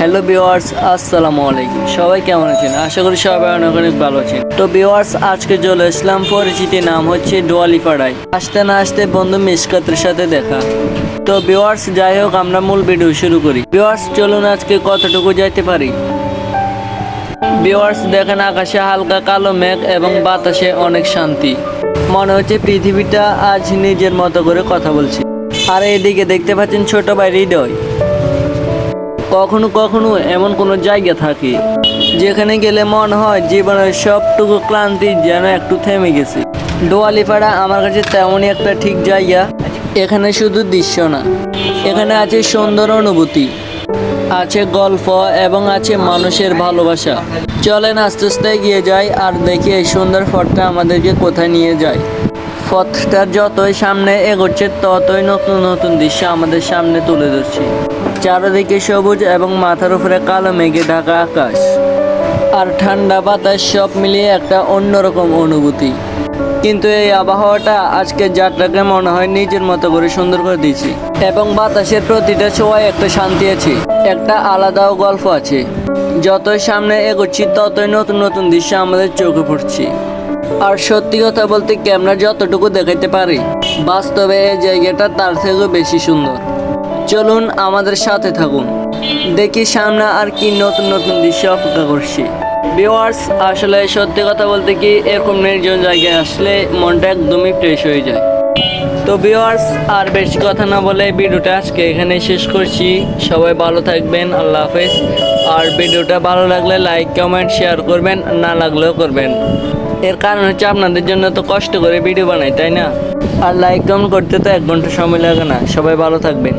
Hello viewers, আসসালামু আলাইকুম। সবাই কেমন আছেন? আশা করি সবাই অনেক অনেক ভালো আছেন। তো ভিউয়ার্স, আজকে চলে আসলাম পরিচিতি নাম হচ্ছে ডুয়ালিপাড়ায়। আসতে না আসতে বন্ধু মিশকাতের সাথে দেখা। তো ভিউয়ার্স, যাই হোক, আমরা মূল ভিডিও শুরু করি। ভিউয়ার্স, চলুন আজকে কতটুকু যাইতে পারি। ভিউয়ার্স, দেখেন আকাশে হালকা কালো মেঘ এবং বাতাসে অনেক শান্তি। মনে হচ্ছে পৃথিবীটা আজ নিজের মতো করে কথা বলছে। আর এদিকে দেখতে পাচ্ছেন ছোট ভাই হৃদয়। কখনো কখনো এমন কোনো জায়গা থাকে যেখানে গেলে মনে হয় জীবনের সবটুকু ক্লান্তি যেন একটু থেমে গেছে। ডুয়ালিপাড়া আমার কাছে তেমনই একটা ঠিক জায়গা। এখানে শুধু দৃশ্য না, এখানে আছে সুন্দর অনুভূতি, আছে গল্প এবং আছে মানুষের ভালোবাসা। চলেন আস্তে আস্তে এগিয়ে যাই আর দেখি এই সুন্দর পথটা আমাদেরকে কোথায় নিয়ে যায়। পথটা যতই সামনে এগোচ্ছে ততই নতুন নতুন দৃশ্য আমাদের সামনে তুলে ধরছে। চারিদিকে সবুজ এবং মাথার উপরে কালো মেঘে ঢাকা আকাশ আর ঠান্ডা বাতাস, সব মিলিয়ে একটা অন্যরকম অনুভূতি। কিন্তু এই আবহাওয়াটা আজকে যাত্রাকে মনে হয় নিজের মতো করে সুন্দর করে দিয়েছি। এবং বাতাসের প্রতিটা ছোঁয়ায় একটা শান্তি আছে, একটা আলাদাও গল্প আছে। যতই সামনে এগোচ্ছি ততই নতুন নতুন দৃশ্য আমাদের চোখে পড়ছে। আর সত্যি কথা বলতে ক্যামেরা যতটুকু দেখাইতে পারে, বাস্তবে এই জায়গাটা তার থেকেও বেশি সুন্দর। চলুন আমাদের সাথে থাকুন, দেখি সামনে আর কি নতুন নতুন দৃশ্য অপেক্ষা করছি। ভিউয়ার্স, আসলে সত্যি কথা বলতে কি, এরকম নির্জন জায়গায় আসলে মনটা একদমই ফ্রেশ হয়ে যায়। তো ভিউয়ার্স, আর বেশি কথা না বলে ভিডিওটা আজকে এখানে শেষ করছি। সবাই ভালো থাকবেন, আল্লাহ হাফেজ। আর ভিডিওটা ভালো লাগলে লাইক কমেন্ট শেয়ার করবেন, না লাগলেও করবেন। এর কারণ হচ্ছে আপনাদের জন্য তো কষ্ট করে ভিডিও বানাই, তাই না? আর লাইক কমেন্ট করতে তো 1 ঘন্টা সময় লাগে না। সবাই ভালো থাকবেন।